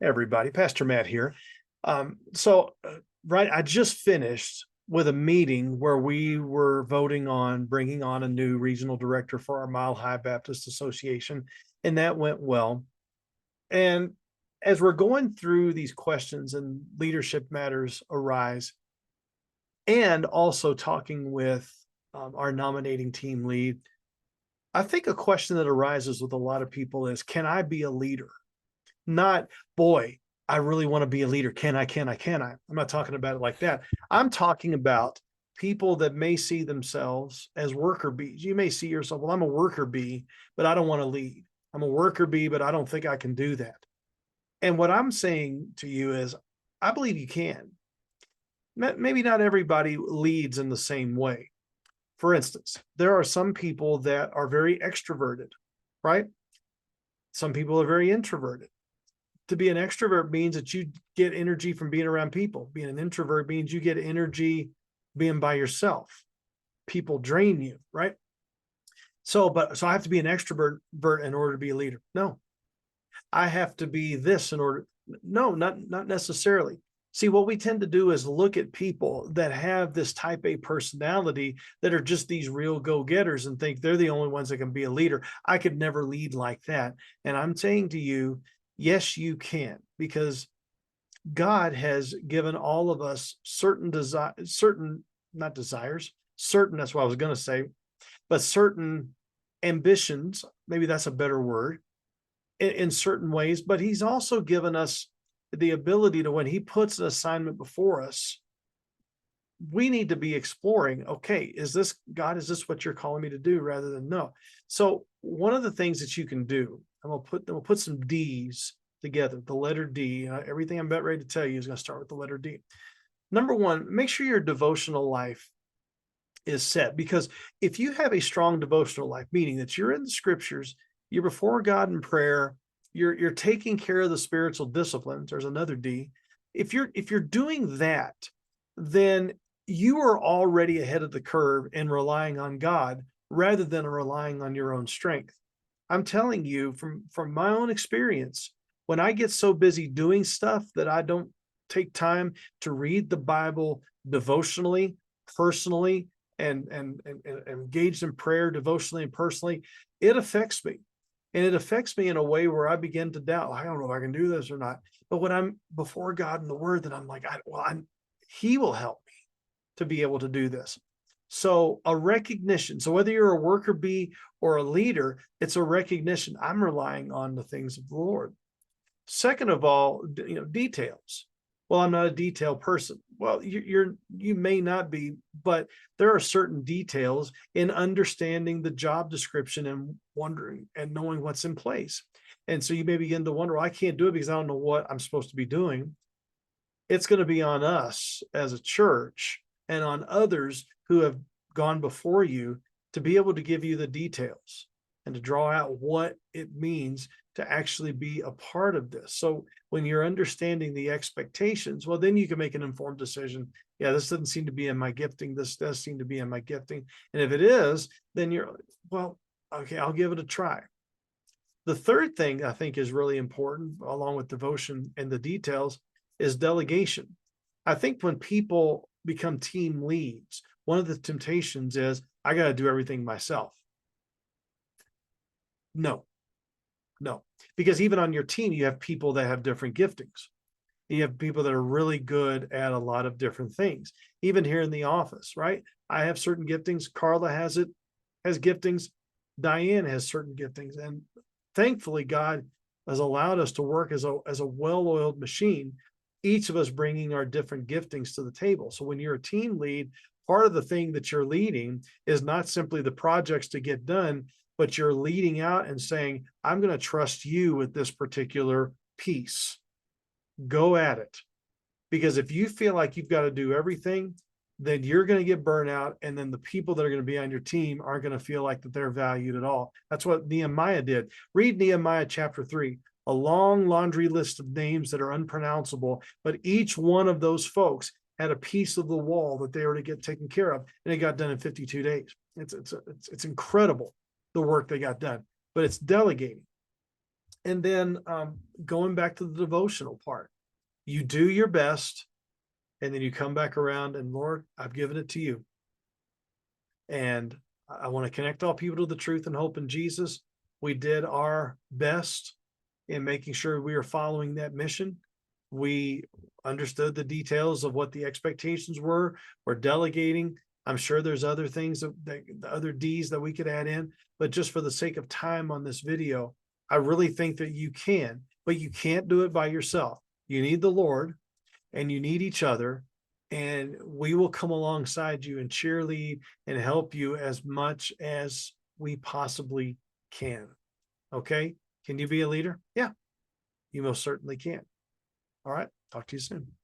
Everybody, Pastor Matt here. Right, I just finished with a meeting where we were voting on bringing on a new regional director for our Mile High Baptist Association, and that went well. And as we're going through these questions and leadership matters arise, and also talking with our nominating team lead, I think a question that arises with a lot of people is, can I be a leader? Not, boy, I really want to be a leader. Can I? Can I? Can I? I'm not talking about it like that. I'm talking about people that may see themselves as worker bees. You may see yourself, well, I'm a worker bee, but I don't want to lead. I'm a worker bee, but I don't think I can do that. And what I'm saying to you is, I believe you can. Maybe not everybody leads in the same way. For instance, there are some people that are very extroverted, right? Some people are very introverted. To be an extrovert means that you get energy from being around people. Being an introvert means you get energy being by yourself. People drain you, right? So I have to be an extrovert in order to be a leader. No, I have to be this in order. No, not necessarily. See, what we tend to do is look at people that have this type A personality that are just these real go-getters and think they're the only ones that can be a leader. I could never lead like that. And I'm saying to you, yes, you can, because God has given all of us certain not desires, certain, that's what I was going to say, but certain ambitions, maybe that's a better word, in certain ways, but he's also given us the ability to, when he puts an assignment before us, we need to be exploring, okay, is this God, is this what you're calling me to do, rather than no. So one of the things that you can do, and we'll put some D's together, the letter D. Everything I'm about ready to tell you is going to start with the letter D. Number one, make sure your devotional life is set, because if you have a strong devotional life, meaning that you're in the scriptures, you're before God in prayer, you're taking care of the spiritual disciplines. There's another D. If you're doing that, then you are already ahead of the curve in relying on God rather than relying on your own strength. I'm telling you from my own experience, when I get so busy doing stuff that I don't take time to read the Bible devotionally, personally, and engaged in prayer devotionally and personally, it affects me. And it affects me in a way where I begin to doubt, I don't know if I can do this or not. But when I'm before God in the word, then I'm like, he will help me to be able to do this. So a recognition. So whether you're a worker bee or a leader, it's a recognition. I'm relying on the things of the Lord. Second of all, details. Well, I'm not a detail person. Well, you may not be, but there are certain details in understanding the job description and wondering and knowing what's in place. And so you may begin to wonder, well, I can't do it because I don't know what I'm supposed to be doing. It's going to be on us as a church and on others who have gone before you to be able to give you the details and to draw out what it means to actually be a part of this. So when you're understanding the expectations, well, then you can make an informed decision. Yeah, this doesn't seem to be in my gifting. This does seem to be in my gifting. And if it is, then you're, well, okay, I'll give it a try. The third thing I think is really important, along with devotion and the details, is delegation. I think when people become team leads, one of the temptations is, I got to do everything myself. No, because even on your team, you have people that have different giftings. You have people that are really good at a lot of different things. Even here in the office, right? I have certain giftings. Carla has giftings. Diane has certain giftings. And thankfully, God has allowed us to work as a well-oiled machine, each of us bringing our different giftings to the table. So when you're a team lead, part of the thing that you're leading is not simply the projects to get done, but you're leading out and saying, I'm going to trust you with this particular piece. Go at it. Because if you feel like you've got to do everything, then you're going to get burnt out. And then the people that are going to be on your team aren't going to feel like that they're valued at all. That's what Nehemiah did. Read Nehemiah chapter 3, a long laundry list of names that are unpronounceable, but each one of those folks had a piece of the wall that they were to get taken care of. And it got done in 52 days. It's incredible, the work they got done, but it's delegating. And then going back to the devotional part, you do your best, and then you come back around and Lord, I've given it to you. And I want to connect all people to the truth and hope in Jesus. We did our best in making sure we are following that mission. We understood the details of what the expectations were. We're delegating. I'm sure there's other things the other D's that we could add in, but just for the sake of time on this video, I really think that you can, but you can't do it by yourself. You need the Lord and you need each other, and we will come alongside you and cheerlead and help you as much as we possibly can. Okay. Can you be a leader? Yeah, you most certainly can. All right. Talk to you soon.